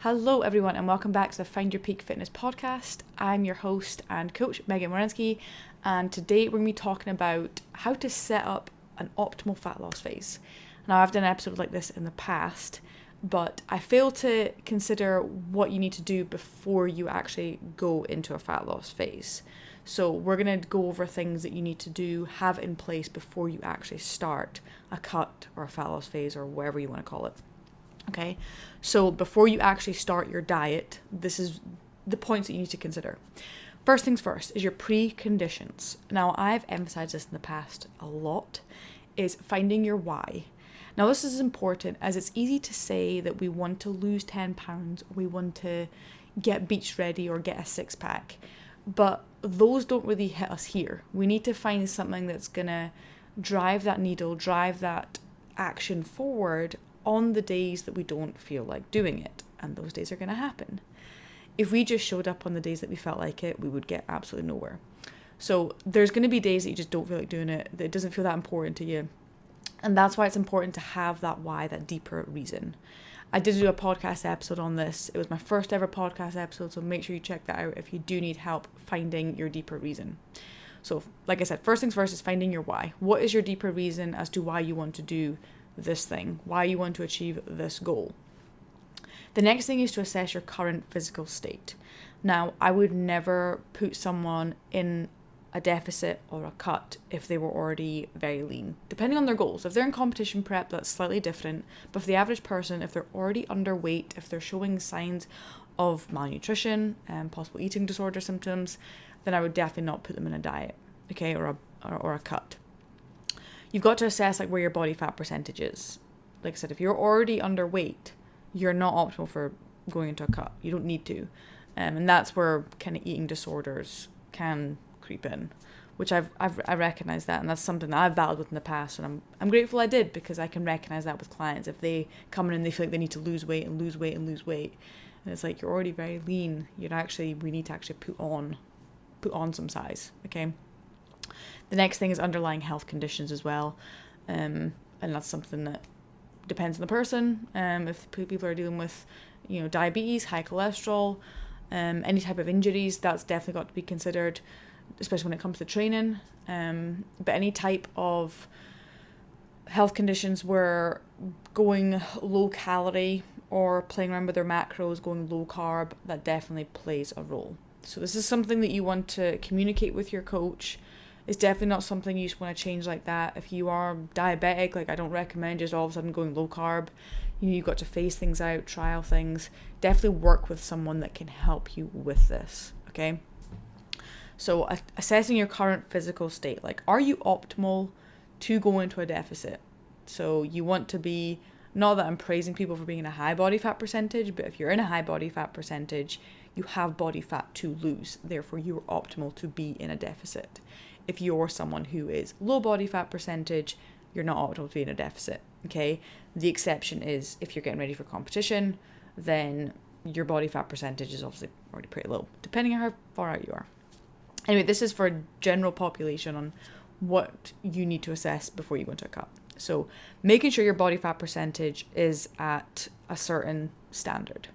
Hello everyone and welcome back to the Find Your Peak Fitness podcast. I'm your host and coach, Megan Morensky, and today we're going to be talking about how to set up an optimal fat loss phase. Now, I've done an episode like this in the past, but I failed to consider what you need to do before you actually go into a fat loss phase. So we're going to go over things that you need to do, have in place before you actually start a cut or a fat loss phase or whatever you want to call it. Okay, so before you actually start your diet, this is the points that you need to consider. First things first is your preconditions. Now, I've emphasized this in the past a lot, is finding your why. Now, this is important as it's easy to say that we want to lose 10 pounds, or we want to get beach ready or get a six pack, but those don't really hit us here. We need to find something that's gonna drive that needle, drive that action forward on the days that we don't feel like doing it, and those days are going to happen. If we just showed up on the days that we felt like it, we would get absolutely nowhere. So there's going to be days that you just don't feel like doing it, that it doesn't feel that important to you, and that's why it's important to have that why, that deeper reason. I did do a podcast episode on this. It was my first ever podcast episode, so make sure you check that out if you do need help finding your deeper reason. So like I said, first things first is finding your why. What is your deeper reason as to why you want to do this thing, why you want to achieve this goal? The next thing is to assess your current physical state. Now, I would never put someone in a deficit or a cut if they were already very lean, depending on their goals. If they're in competition prep, that's slightly different, but for the average person, if they're already underweight, if they're showing signs of malnutrition and possible eating disorder symptoms, then I would definitely not put them in a diet, okay, or a cut. You've got to assess where your body fat percentage is. Like I said, if you're already underweight, you're not optimal for going into a cut. You don't need to. And that's where kind of eating disorders can creep in, which I recognize that. And that's something that I've battled with in the past. And I'm grateful I did, because I can recognize that with clients. If they come in and they feel like they need to lose weight and lose weight and lose weight, and it's like, you're already very lean. We need to actually put on some size. Okay. The next thing is underlying health conditions as well. And that's something that depends on the person. If people are dealing with, diabetes, high cholesterol, any type of injuries, that's definitely got to be considered, especially when it comes to training. But any type of health conditions where going low calorie or playing around with their macros, going low carb, that definitely plays a role. So this is something that you want to communicate with your coach. It's definitely not something you just want to change like that. If you are diabetic, I don't recommend just all of a sudden going low carb. You've got to phase things out, trial things. Definitely work with someone that can help you with this, okay? So assessing your current physical state, are you optimal to go into a deficit? So you want to be, not that I'm praising people for being in a high body fat percentage, but if you're in a high body fat percentage, you have body fat to lose. Therefore, you're optimal to be in a deficit. If you're someone who is low body fat percentage, you're not optimal to be in a deficit, okay? The exception is if you're getting ready for competition, then your body fat percentage is obviously already pretty low, depending on how far out you are. Anyway, this is for general population on what you need to assess before you go into a cut. So making sure your body fat percentage is at a certain standard.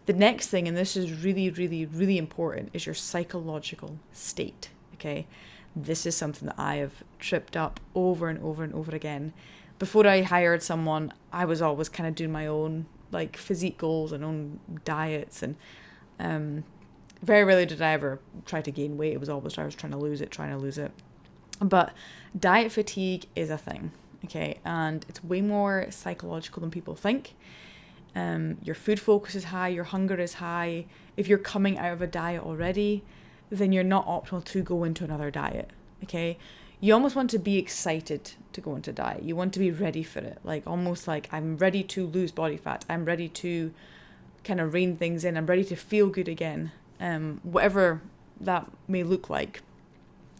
The next thing, and this is really, really, really important, is your psychological state, okay? This is something that I have tripped up over and over and over again. Before I hired someone, I was always kind of doing my own physique goals and own diets, and very rarely did I ever try to gain weight. It was always I was trying to lose it. But diet fatigue is a thing, okay? And it's way more psychological than people think. Your food focus is high, your hunger is high. If you're coming out of a diet already, then you're not optimal to go into another diet, okay? You almost want to be excited to go into diet. You want to be ready for it, almost like I'm ready to lose body fat. I'm ready to kind of rein things in. I'm ready to feel good again, whatever that may look like.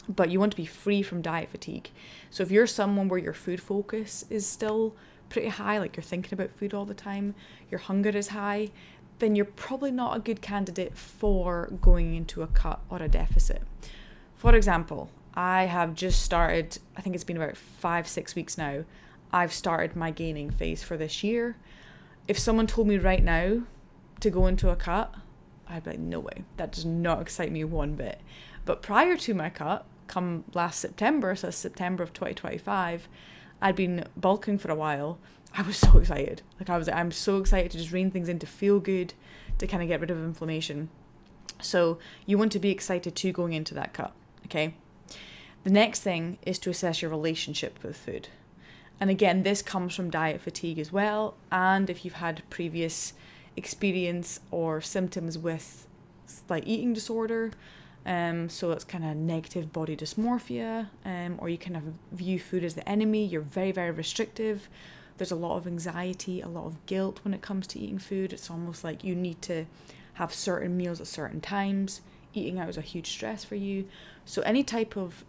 But you want to be free from diet fatigue. So if you're someone where your food focus is still pretty high, you're thinking about food all the time, your hunger is high, then you're probably not a good candidate for going into a cut or a deficit. For example, I have just started, I think it's been about 5-6 weeks now, I've started my gaining phase for this year. If someone told me right now to go into a cut, I'd be like, no way, that does not excite me one bit. But prior to my cut, come last September, so September of 2025, I'd been bulking for a while. I was so excited. I'm so excited to just rein things in, to feel good, to kind of get rid of inflammation. So you want to be excited too going into that cut, okay? The next thing is to assess your relationship with food. And again, this comes from diet fatigue as well. And if you've had previous experience or symptoms with like eating disorder, so it's kind of negative body dysmorphia, or you kind of view food as the enemy, you're very, very restrictive. There's a lot of anxiety, a lot of guilt when it comes to eating food. It's almost like you need to have certain meals at certain times. Eating out is a huge stress for you. So any type of,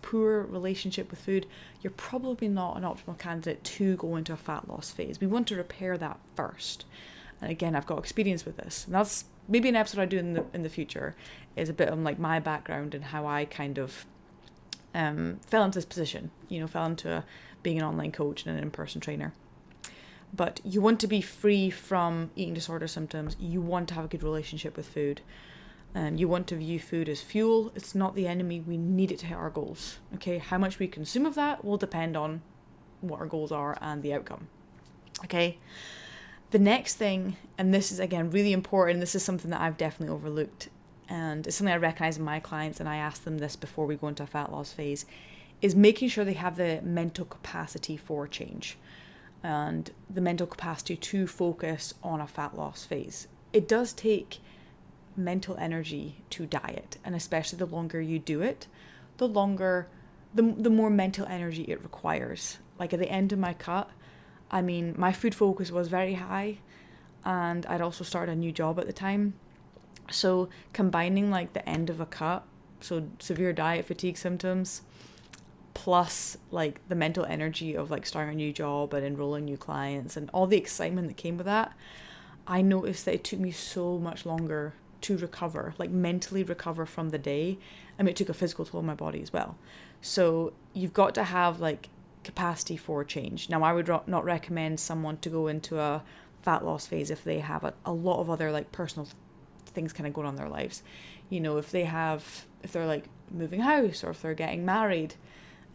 poor relationship with food, you're probably not an optimal candidate to go into a fat loss phase. We want to repair that first. And again, I've got experience with this. And that's maybe an episode I do in the future, is a bit on like my background and how I kind of fell into this position, fell into being an online coach and an in-person trainer. But you want to be free from eating disorder symptoms. You want to have a good relationship with food. You want to view food as fuel. It's not the enemy. We need it to hit our goals. Okay, how much we consume of that will depend on what our goals are and the outcome. Okay, the next thing, and this is again really important, this is something that I've definitely overlooked, and it's something I recognize in my clients, and I ask them this before we go into a fat loss phase, is making sure they have the mental capacity for change and the mental capacity to focus on a fat loss phase. It does take mental energy to diet, and especially the longer you do it, the more mental energy it requires. Like at the end of my cut, my food focus was very high, and I'd also started a new job at the time. So combining like the end of a cut, so severe diet fatigue symptoms, plus like the mental energy of like starting a new job and enrolling new clients and all the excitement that came with that, I noticed that it took me so much longer to recover, like mentally recover from the day. It took a physical toll on my body as well. So you've got to have like capacity for change. Now, I would not recommend someone to go into a fat loss phase if they have a lot of other like personal things kind of going on in their lives. If they're like moving house, or if they're getting married,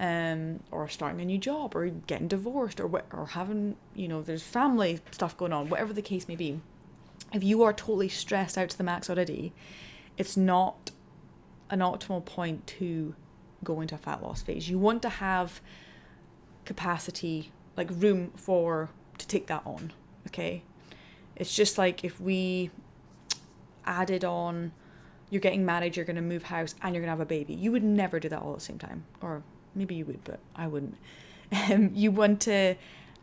or starting a new job, or getting divorced, or having, there's family stuff going on, whatever the case may be. If you are totally stressed out to the max already, it's not an optimal point to go into a fat loss phase. You want to have capacity, like room to take that on, okay? It's just like if we added on, you're getting married, you're going to move house, and you're going to have a baby. You would never do that all at the same time. Or maybe you would, but I wouldn't. You want to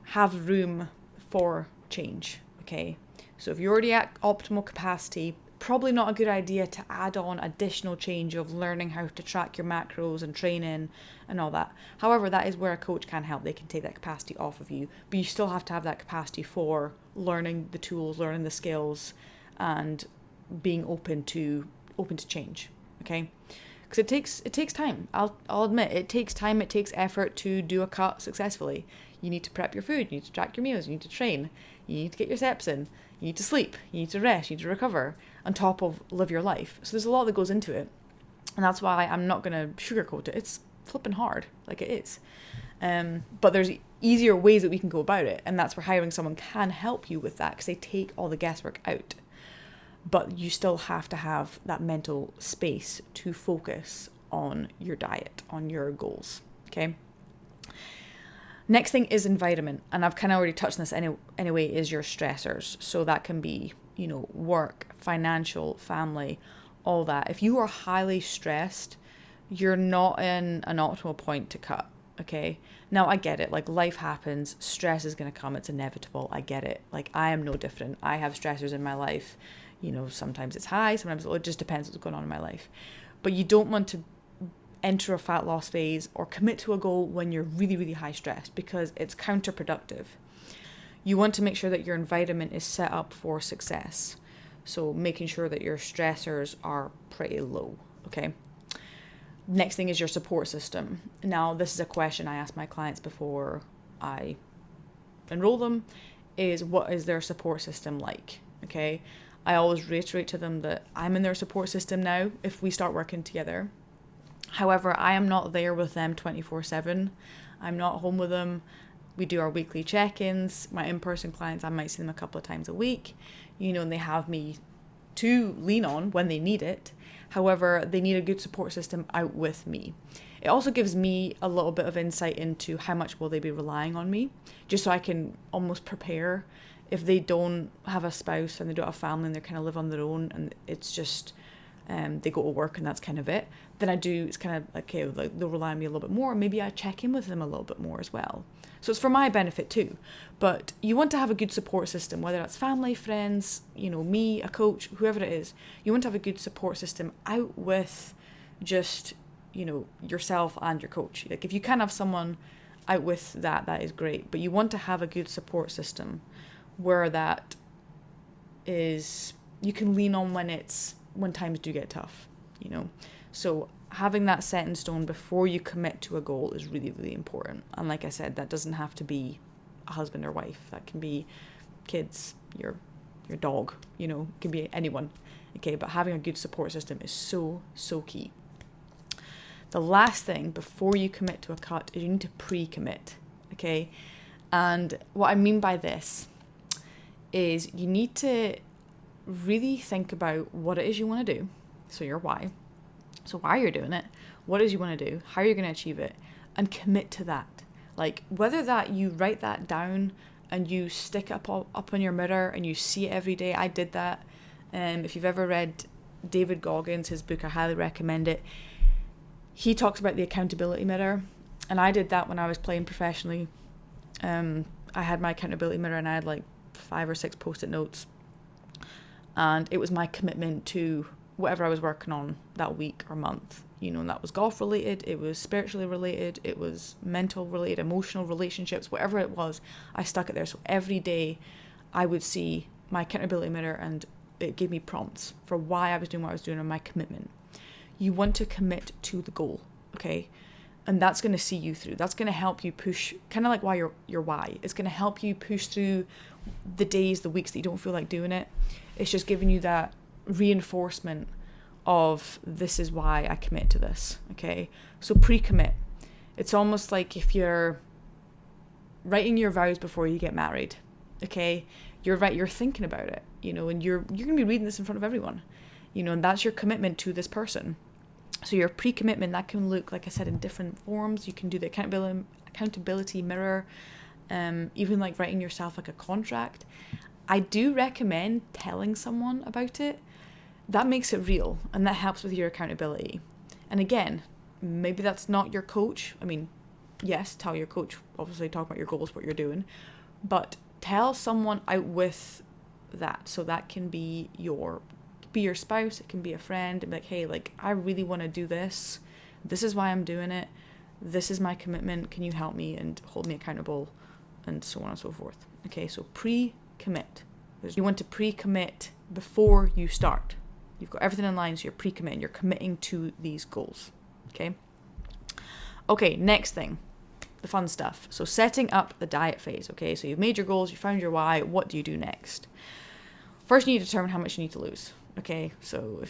have room for change, okay? So if you're already at optimal capacity, probably not a good idea to add on additional change of learning how to track your macros and training and all that. However, that is where a coach can help. They can take that capacity off of you, but you still have to have that capacity for learning the tools, learning the skills, and being open to change, okay? Because it takes time. I'll admit, it takes time, it takes effort to do a cut successfully. You need to prep your food, you need to track your meals, you need to train, you need to get your steps in, you need to sleep, you need to rest, you need to recover, on top of live your life. So there's a lot that goes into it. And that's why I'm not going to sugarcoat it. It's flipping hard, like it is. But there's easier ways that we can go about it. And that's where hiring someone can help you with that, because they take all the guesswork out. But you still have to have that mental space to focus on your diet, on your goals, okay? Next thing is environment, and I've kind of already touched on this anyway, is your stressors. So that can be, work, financial, family, all that. If you are highly stressed, you're not in an optimal point to cut, okay? Now, I get it. Like, life happens. Stress is going to come. It's inevitable. I get it. Like, I am no different. I have stressors in my life. Sometimes it's high. Sometimes it just depends what's going on in my life. But you don't want to enter a fat loss phase or commit to a goal when you're really, really high stressed, because it's counterproductive. You want to make sure that your environment is set up for success. So making sure that your stressors are pretty low, okay? Next thing is your support system. Now, this is a question I ask my clients before I enroll them, is what is their support system like? okay? I always reiterate to them that I'm in their support system now if we start working together. However, I am not there with them 24/7. I'm not home with them. We do our weekly check-ins. My in-person clients, I might see them a couple of times a week, and they have me to lean on when they need it. However, they need a good support system out with me. It also gives me a little bit of insight into how much will they be relying on me, just so I can almost prepare if they don't have a spouse and they don't have family and they kind of live on their own and it's just they go to work and that's kind of it. Then it's kind of okay, like they'll rely on me a little bit more. Maybe I check in with them a little bit more as well. So it's for my benefit too. But you want to have a good support system, whether that's family, friends, me, a coach, whoever it is. You want to have a good support system out with just, yourself and your coach. Like if you can have someone out with that is great. But you want to have a good support system where that is, you can lean on when times do get tough, So having that set in stone before you commit to a goal is really, really important. And like I said, that doesn't have to be a husband or wife. That can be kids, your dog, it can be anyone. Okay, but having a good support system is so, so key. The last thing before you commit to a cut is you need to pre-commit. Okay, and what I mean by this is you need to really think about what it is you want to do. So your why. So why you're doing it, what it is you want to do, how you're going to achieve it, and commit to that. Like whether that you write that down and you stick it up on your mirror and you see it every day. I did that. If you've ever read David Goggins, his book, I highly recommend it. He talks about the accountability mirror, and I did that when I was playing professionally. I had my accountability mirror and I had like 5 or 6 post-it notes, and it was my commitment to whatever I was working on that week or month, and that was golf related, it was spiritually related, it was mental related, emotional relationships, whatever it was, I stuck it there. So every day I would see my accountability mirror and it gave me prompts for why I was doing what I was doing and my commitment. You want to commit to the goal, okay? And that's going to see you through. That's going to help you push, kind of like why your why. It's going to help you push through the days, the weeks that you don't feel like doing it. It's just giving you that reinforcement of this is why I commit to this, okay? So pre-commit. It's almost like if you're writing your vows before you get married, okay? You're thinking about it, and you're going to be reading this in front of everyone, and that's your commitment to this person. So your pre-commitment, that can look, like I said, in different forms. You can do the accountability mirror, even like writing yourself like a contract. I do recommend telling someone about it. That makes it real and that helps with your accountability. And again, maybe that's not your coach. I mean, yes, tell your coach, obviously talk about your goals, what you're doing, but tell someone out with that. So that can be your spouse, it can be a friend, and be like, hey, like I really want to do this. This is why I'm doing it. This is my commitment. Can you help me and hold me accountable, and so on and so forth. Okay, so pre-commit. You want to pre-commit before you start. You've got everything in line, so you're pre-committing. You're committing to these goals. Okay, next thing, the fun stuff. So setting up the diet phase. Okay, so you've made your goals, you found your why. What do you do next? First, you need to determine how much you need to lose. Okay, so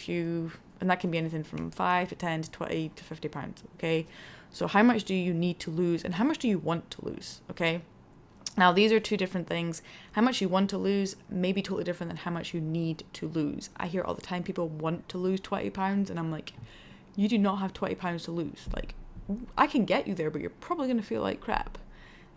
and that can be anything from 5 to 10 to 20 to 50 pounds. Okay, so how much do you need to lose and how much do you want to lose? Okay, now these are two different things. How much you want to lose may be totally different than how much you need to lose. I hear all the time people want to lose 20 pounds and I'm like, you do not have 20 pounds to lose. Like, I can get you there, but you're probably going to feel like crap.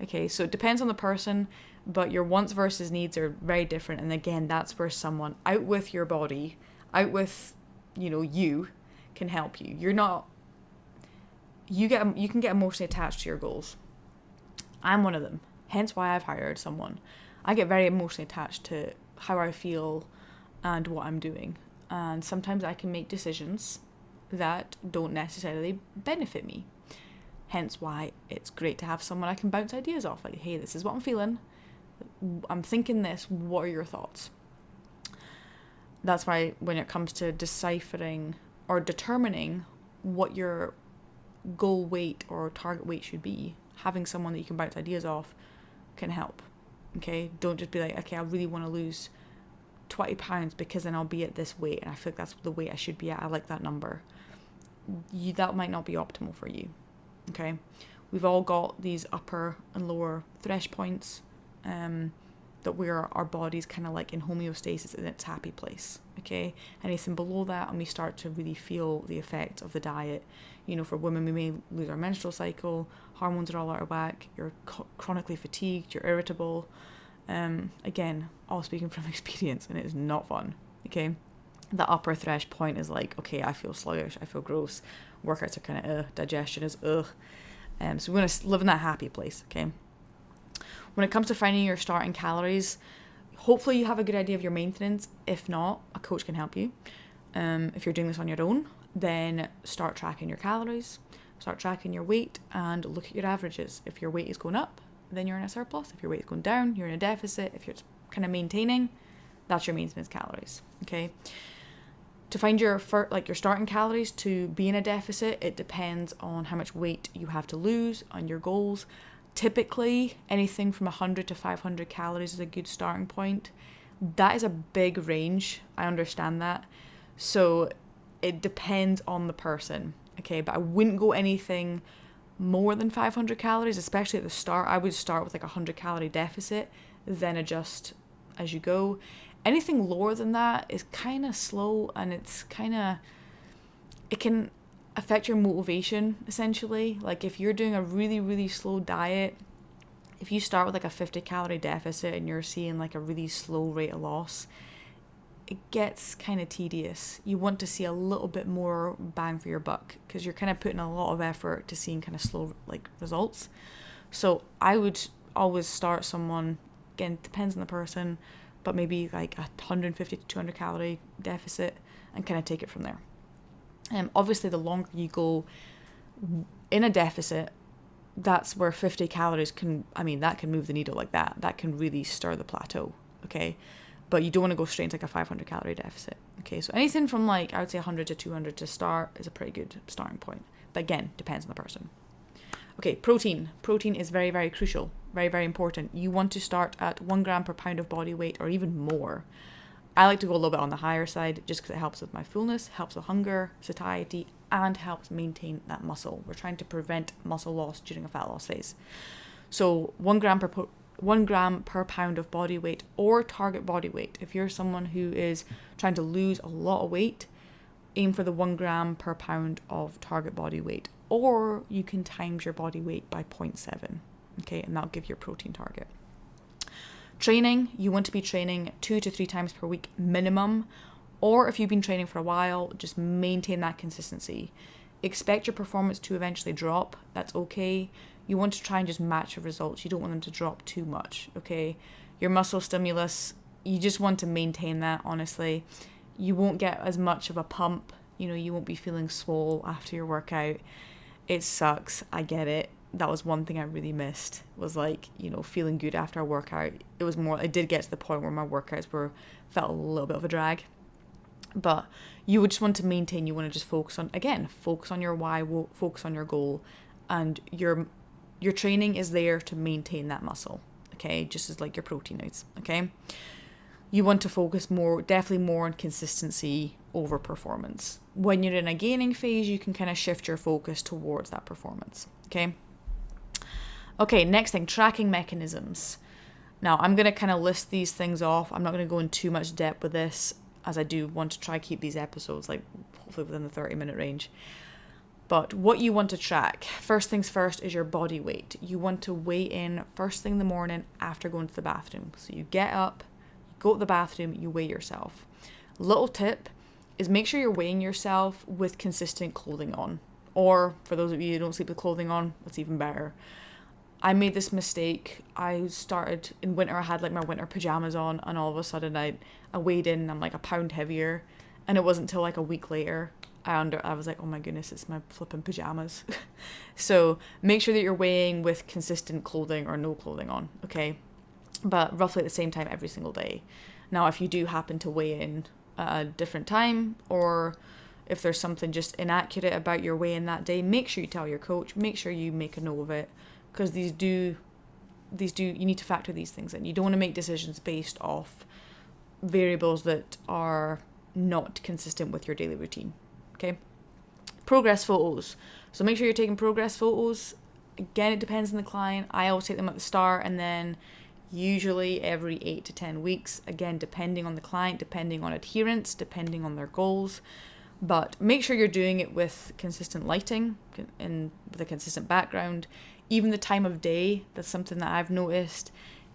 Okay, so it depends on the person, but your wants versus needs are very different. And again, that's where someone out with your body, out with, you can help you. You can get emotionally attached to your goals. I'm one of them. Hence why I've hired someone. I get very emotionally attached to how I feel and what I'm doing. And sometimes I can make decisions that don't necessarily benefit me. Hence why it's great to have someone I can bounce ideas off. Like, hey, this is what I'm feeling. I'm thinking this. What are your thoughts? That's why when it comes to deciphering or determining what your goal weight or target weight should be, having someone that you can bounce ideas off can help. Okay? Don't just be like, okay, I really want to lose 20 pounds because then I'll be at this weight and I feel like that's the weight I should be at. I like that number. That might not be optimal for you. Okay. We've all got these upper and lower thresh points, that where our body's kind of like in homeostasis in its happy place. Okay. Anything below that and we start to really feel the effect of the diet. You know, for women, we may lose our menstrual cycle, hormones are all out of whack, you're chronically fatigued, you're irritable. Again, all speaking from experience, and it is not fun. Okay. The upper thresh point is like, okay, I feel sluggish, I feel gross, workouts are kind of digestion is ugh. So we want to live in that happy place. Okay. When it comes to finding your starting calories, hopefully you have a good idea of your maintenance. If not, a coach can help you. If you're doing this on your own, then start tracking your calories, start tracking your weight, and look at your averages. If your weight is going up, then you're in a surplus. If your weight is going down, you're in a deficit. If you're kind of maintaining, that's your maintenance calories. Okay. To find your starting calories to be in a deficit, it depends on how much weight you have to lose, on your goals. Typically, anything from 100 to 500 calories is a good starting point. That is a big range. I understand that. So it depends on the person. Okay, but I wouldn't go anything more than 500 calories, especially at the start. I would start with like a 100 calorie deficit, then adjust as you go. Anything lower than that is kind of slow, and it can affect your motivation essentially. Like if you're doing a really, really slow diet, if you start with like a 50 calorie deficit and you're seeing like a really slow rate of loss, it gets kind of tedious. You want to see a little bit more bang for your buck because you're kind of putting a lot of effort to seeing kind of slow like results. So I would always start someone, again, depends on the person, but maybe like a 150 to 200 calorie deficit and kind of take it from there. Obviously, the longer you go in a deficit, that's where 50 calories that can move the needle like that. That can really stir the plateau, okay? But you don't want to go straight into like a 500 calorie deficit, okay? So anything from like, I would say 100 to 200 to start is a pretty good starting point. But again, depends on the person. Okay, protein. Protein is very, very crucial, very, very important. You want to start at 1 gram per pound of body weight or even more. I like to go a little bit on the higher side just because it helps with my fullness, helps with hunger, satiety, and helps maintain that muscle. We're trying to prevent muscle loss during a fat loss phase. So 1 gram per pound of body weight or target body weight. If you're someone who is trying to lose a lot of weight, aim for the 1 gram per pound of target body weight. Or you can times your body weight by 0.7, okay, and that'll give you your protein target. Training, you want to be training 2 to 3 times per week minimum, or if you've been training for a while, just maintain that consistency. Expect your performance to eventually drop, that's okay. You want to try and just match your results. You don't want them to drop too much, okay? Your muscle stimulus, you just want to maintain that, honestly. You won't get as much of a pump, you won't be feeling swole after your workout. It sucks, I get it. That was one thing I really missed, was like, feeling good after a workout. I did get to the point where my workouts felt a little bit of a drag. But you would just want to maintain, you want to just focus on your why, focus on your goal, and your training is there to maintain that muscle, okay? Just as like your protein is, okay? You want to focus definitely more on consistency over performance. When you're in a gaining phase, you can kind of shift your focus towards that performance, okay? Okay, next thing, tracking mechanisms. Now, I'm going to kind of list these things off. I'm not going to go in too much depth with this, as I do want to try to keep these episodes like hopefully within the 30-minute range. But what you want to track, first things first, is your body weight. You want to weigh in first thing in the morning after going to the bathroom. So you get up, you go to the bathroom, you weigh yourself. Little tip is make sure you're weighing yourself with consistent clothing on. Or for those of you who don't sleep with clothing on, that's even better. I made this mistake. I started in winter, I had like my winter pajamas on, and all of a sudden I weighed in and I'm like a pound heavier. And it wasn't until like a week later I was like, oh my goodness, it's my flipping pajamas. So make sure that you're weighing with consistent clothing or no clothing on, okay? But roughly at the same time every single day. Now, if you do happen to weigh in at a different time, or if there's something just inaccurate about your weigh-in that day, make sure you tell your coach, make sure you make a note of it, because you need to factor these things in. You don't want to make decisions based off variables that are not consistent with your daily routine. Okay. Progress photos. So make sure you're taking progress photos. Again, it depends on the client. I always take them at the start and then usually every 8 to 10 weeks. Again, depending on the client, depending on adherence, depending on their goals. But make sure you're doing it with consistent lighting and with a consistent background. Even the time of day, that's something that I've noticed,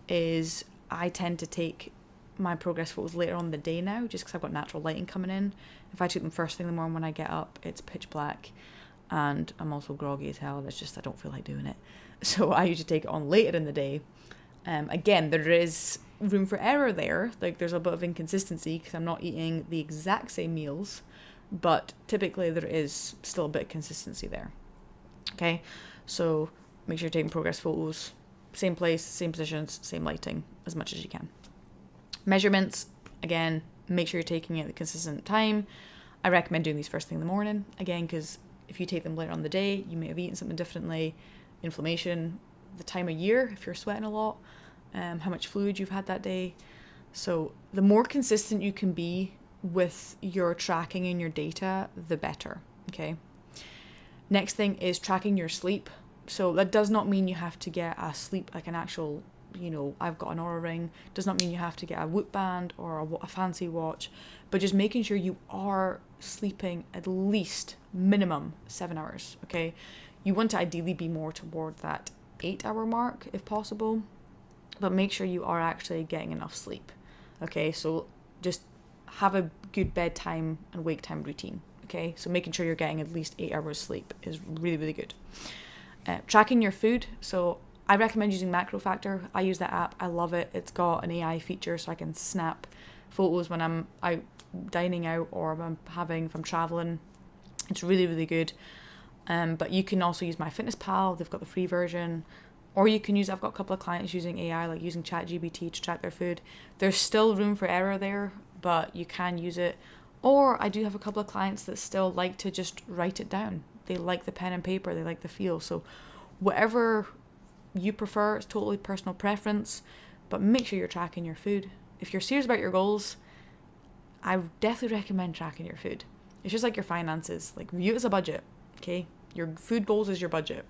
is I tend to take my progress photos later on in the day now, just because I've got natural lighting coming in. If I took them first thing in the morning when I get up, it's pitch black and I'm also groggy as hell. It's just I don't feel like doing it. So I usually take it on later in the day. Again, there is room for error there. Like there's a bit of inconsistency because I'm not eating the exact same meals, but typically there is still a bit of consistency there. Okay, so make sure you're taking progress photos, same place, same positions, same lighting, as much as you can. Measurements, again, make sure you're taking it at a consistent time. I recommend doing these first thing in the morning, again, because if you take them later on the day, you may have eaten something differently, inflammation, the time of year, if you're sweating a lot, how much fluid you've had that day. So the more consistent you can be with your tracking and your data, the better, okay? Next thing is tracking your sleep. So that does not mean you have to get a sleep, like an actual, I've got an Oura Ring. Does not mean you have to get a Whoop band or a fancy watch, but just making sure you are sleeping at least minimum 7 hours, okay? You want to ideally be more toward that 8-hour mark if possible, but make sure you are actually getting enough sleep, okay? So just have a good bedtime and wake time routine, okay? So making sure you're getting at least 8 hours sleep is really, really good. Tracking your food. So I recommend using MacroFactor. I use that app. I love it. It's got an AI feature so I can snap photos when I'm out dining out or if I'm traveling. It's really, really good. But you can also use MyFitnessPal. They've got the free version. Or you can I've got a couple of clients using AI, like using ChatGPT to track their food. There's still room for error there, but you can use it. Or I do have a couple of clients that still like to just write it down. They like the pen and paper. They like the feel. So whatever you prefer, it's totally personal preference, but make sure you're tracking your food. If you're serious about your goals, I would definitely recommend tracking your food. It's just like your finances. Like view it as a budget, okay? Your food goals is your budget.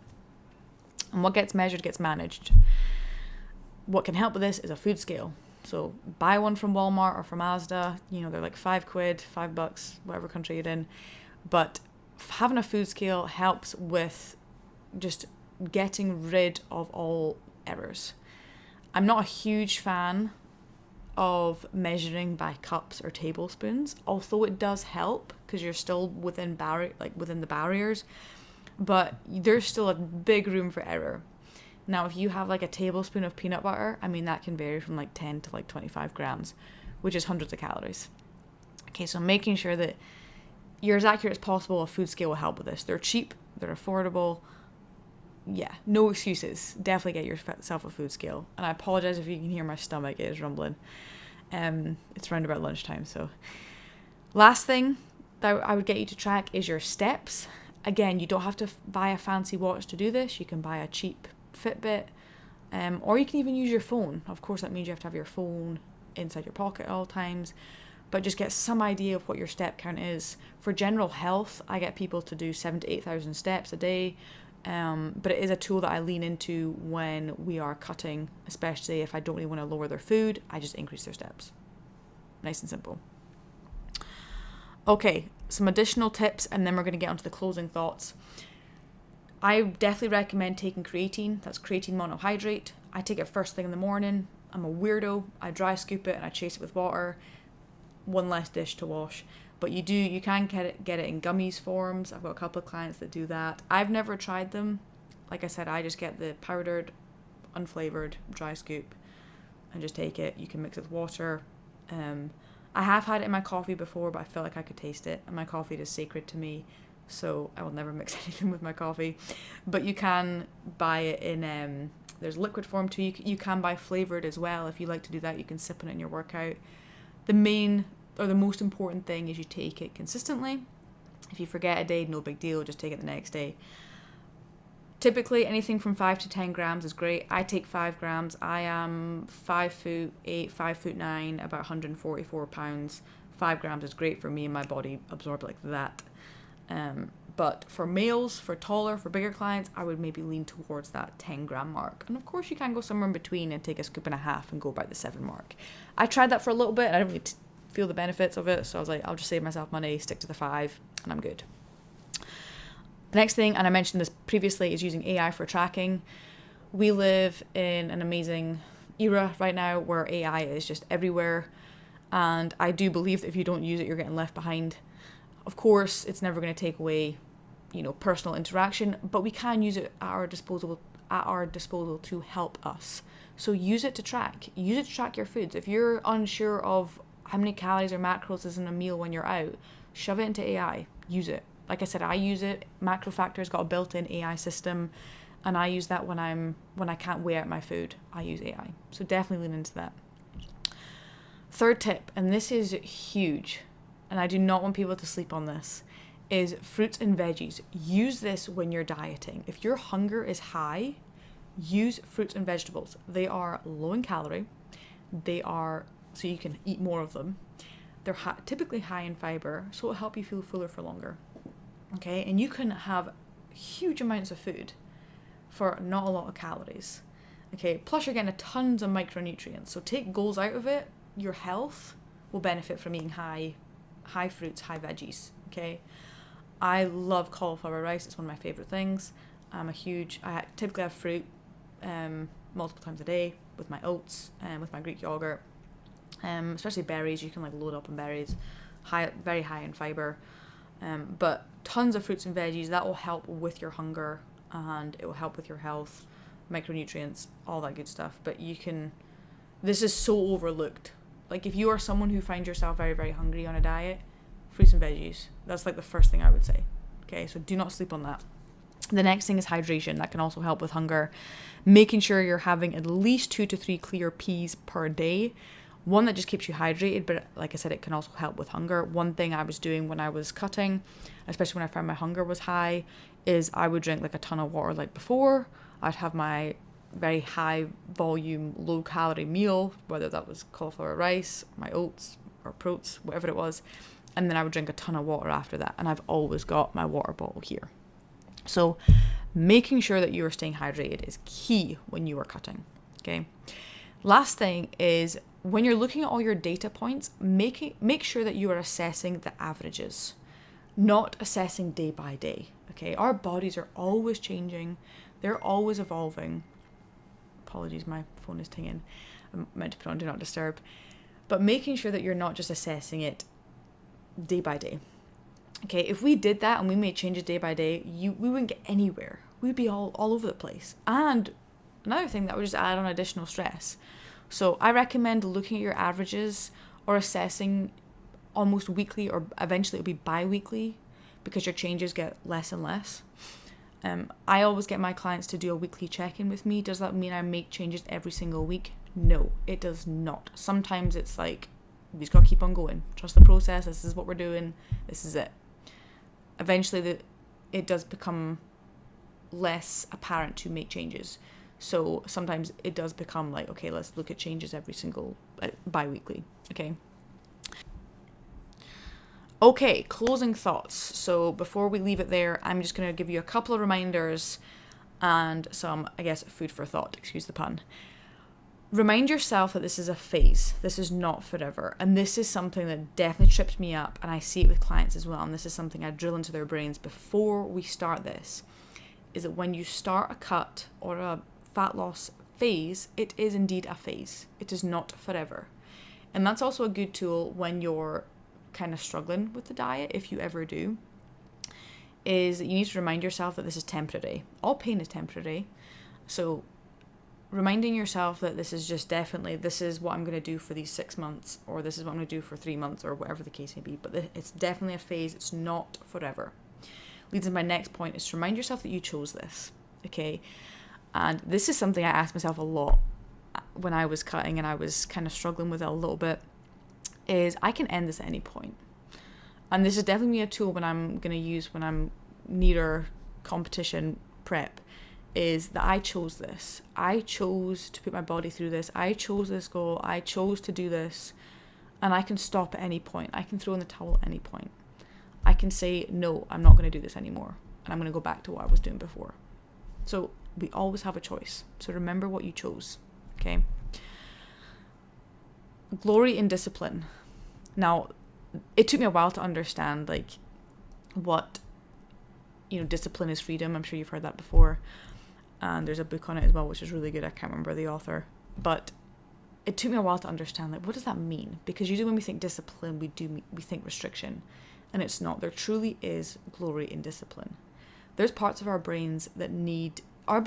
And what gets measured gets managed. What can help with this is a food scale. So buy one from Walmart or from Asda. They're like £5, $5, whatever country you're in. But having a food scale helps with just getting rid of all errors. I'm not a huge fan of measuring by cups or tablespoons, although it does help because you're still within the barriers, but there's still a big room for error. Now, if you have like a tablespoon of peanut butter, that can vary from like 10 to like 25 grams, which is hundreds of calories. Okay, so making sure that you're as accurate as possible, a food scale will help with this. They're cheap, they're affordable. Yeah, no excuses. Definitely get yourself a food scale. And I apologize if you can hear my stomach, it is rumbling. It's around about lunchtime, so. Last thing that I would get you to track is your steps. Again, you don't have to buy a fancy watch to do this. You can buy a cheap Fitbit, or you can even use your phone. Of course, that means you have to have your phone inside your pocket at all times, but just get some idea of what your step count is. For general health, I get people to do 7,000 to 8,000 steps a day. But it is a tool that I lean into when we are cutting, especially if I don't really want to lower their food, I just increase their steps. Nice and simple. Okay, some additional tips and then we're going to get onto the closing thoughts. I definitely recommend taking creatine. That's creatine monohydrate. I take it first thing in the morning. I'm a weirdo. I dry scoop it and I chase it with water. One less dish to wash. But you can get it in gummies forms. I've got a couple of clients that do that. I've never tried them. Like I said, I just get the powdered, unflavored dry scoop and just take it. You can mix it with water. I have had it in my coffee before, but I felt like I could taste it. And my coffee is sacred to me, so I will never mix anything with my coffee. But you can buy it in, there's liquid form too. You can buy flavored as well. If you like to do that, you can sip on it in your workout. The most important thing is you take it consistently. If you forget a day, no big deal, just take it the next day. Typically, anything from 5 to 10 grams is great. I take 5 grams. I am 5'8", 5'9", about 144 pounds. 5 grams is great for me and my body absorb like that. But for males, for taller, for bigger clients, I would maybe lean towards that 10 gram mark. And of course, you can go somewhere in between and take a scoop and a half and go by the 7 mark. I tried that for a little bit and I didn't really feel the benefits of it. So I was like, I'll just save myself money, stick to the 5, and I'm good. The next thing, and I mentioned this previously, is using AI for tracking. We live in an amazing era right now where AI is just everywhere. And I do believe that if you don't use it, you're getting left behind. Of course, it's never going to take away, personal interaction, but we can use it at our disposal to help us. So use it to track. Use it to track your foods. If you're unsure of how many calories or macros is in a meal when you're out, shove it into AI. Use it. Like I said, I use it. MacroFactor's got a built-in AI system, and I use that when I can't weigh out my food. I use AI. So definitely lean into that. Third tip, and this is huge, and I do not want people to sleep on this, is fruits and veggies. Use this when you're dieting. If your hunger is high, use fruits and vegetables. They are low in calorie. So you can eat more of them. They're typically high in fiber, so it'll help you feel fuller for longer. Okay, and you can have huge amounts of food for not a lot of calories. Okay, plus you're getting tons of micronutrients. So take goals out of it. Your health will benefit from eating high fruits, high veggies. Okay, I love cauliflower rice. It's one of my favorite things. I typically have fruit multiple times a day with my oats and with my Greek yogurt. Especially berries, you can load up on berries, very high in fiber. But tons of fruits and veggies, that will help with your hunger and it will help with your health, micronutrients, all that good stuff. But this is so overlooked. If you are someone who finds yourself very, very hungry on a diet, fruits and veggies, that's the first thing I would say. Okay, so do not sleep on that. The next thing is hydration. That can also help with hunger. Making sure you're having at least 2 to 3 clear peas per day. One that just keeps you hydrated, but like I said, it can also help with hunger. One thing I was doing when I was cutting, especially when I found my hunger was high, is I would drink a ton of water before. I'd have my very high volume, low calorie meal, whether that was cauliflower rice, my oats or protein, whatever it was. And then I would drink a ton of water after that. And I've always got my water bottle here. So making sure that you are staying hydrated is key when you are cutting. Okay. Last thing is, when you're looking at all your data points, make sure that you are assessing the averages, not assessing day by day. Okay, our bodies are always changing, they're always evolving. Apologies, my phone is tinging. I'm meant to put on Do Not Disturb. But making sure that you're not just assessing it day by day. Okay, if we did that and we made changes day by day, we wouldn't get anywhere. We'd be all over the place. And another thing that would just add on additional stress. So I recommend looking at your averages or assessing almost weekly, or eventually it'll be bi-weekly, because your changes get less and less. I always get my clients to do a weekly check-in with me. Does that mean I make changes every single week? No, it does not. Sometimes it's we just gotta keep on going. Trust the process. This is what we're doing. This is it. Eventually, it does become less apparent to make changes. So sometimes it does become okay, let's look at changes every single bi-weekly. Okay, closing thoughts. So before we leave it there, I'm just going to give you a couple of reminders and some, food for thought, excuse the pun. Remind yourself that this is a phase. This is not forever. And this is something that definitely trips me up, and I see it with clients as well. And this is something I drill into their brains before we start this, is that when you start a cut or a fat loss phase, it is indeed a phase. It is not forever. And that's also a good tool when you're kind of struggling with the diet, if you ever do, is you need to remind yourself that this is temporary. All pain is temporary. So reminding yourself that this is just this is what I'm going to do for these 6 months, or this is what I'm going to do for 3 months, or whatever the case may be. But it's definitely a phase. It's not forever. Leads to my next point, is to remind yourself that you chose this. Okay. And this is something I asked myself a lot when I was cutting and I was kind of struggling with it a little bit, is I can end this at any point. And this is definitely a tool when I'm going to use when I'm nearer competition prep, is that I chose this. I chose to put my body through this. I chose this goal. I chose to do this. And I can stop at any point. I can throw in the towel at any point. I can say, no, I'm not going to do this anymore. And I'm going to go back to what I was doing before. So we always have a choice. So remember what you chose. Okay. Glory in discipline. Now, it took me a while to understand what, discipline is freedom. I'm sure you've heard that before. And there's a book on it as well, which is really good. I can't remember the author. But it took me a while to understand, what does that mean? Because usually when we think discipline, we think restriction. And it's not. There truly is glory in discipline. There's parts of our brains that need to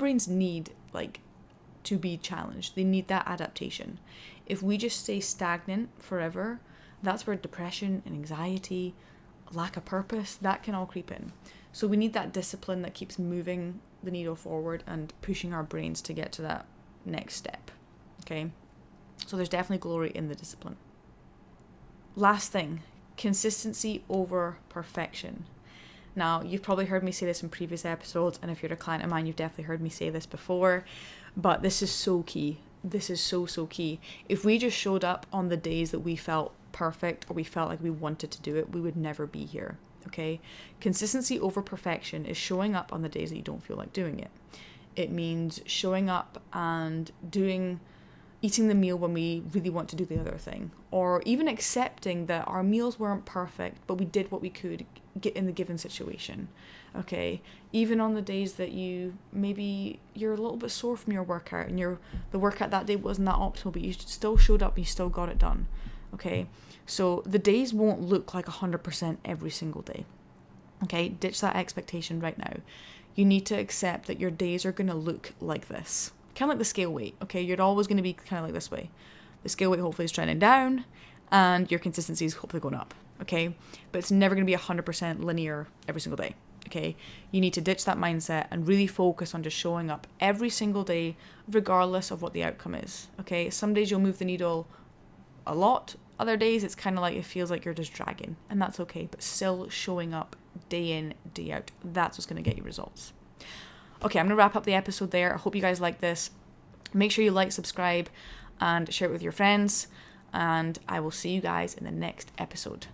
be challenged. They need that adaptation. If we just stay stagnant forever, that's where depression and anxiety, lack of purpose, that can all creep in. So we need that discipline that keeps moving the needle forward and pushing our brains to get to that next step. Okay? So there's definitely glory in the discipline. Last thing, consistency over perfection. Now, you've probably heard me say this in previous episodes, and if you're a client of mine, you've definitely heard me say this before, but this is so key. This is so key. If we just showed up on the days that we felt perfect or we felt like we wanted to do it, we would never be here. Okay? Consistency over perfection is showing up on the days that you don't feel like doing it. It means showing up and eating the meal when we really want to do the other thing, or even accepting that our meals weren't perfect, but we did what we could get in the given situation. Okay, even on the days that you're a little bit sore from your workout and the workout that day wasn't that optimal, but you still showed up and you still got it done. Okay, so the days won't look like 100% every single day. Okay, ditch that expectation right now. You need to accept that your days are going to look like this. Kind of like the scale weight, okay? You're always going to be kind of like this way. The scale weight hopefully is trending down and your consistency is hopefully going up, okay? But it's never going to be 100% linear every single day, okay? You need to ditch that mindset and really focus on just showing up every single day, regardless of what the outcome is, okay? Some days you'll move the needle a lot. Other days it's kind of like it feels like you're just dragging, and that's okay, but still showing up day in, day out. That's what's going to get you results. Okay, I'm going to wrap up the episode there. I hope you guys like this. Make sure you like, subscribe, and share it with your friends. And I will see you guys in the next episode.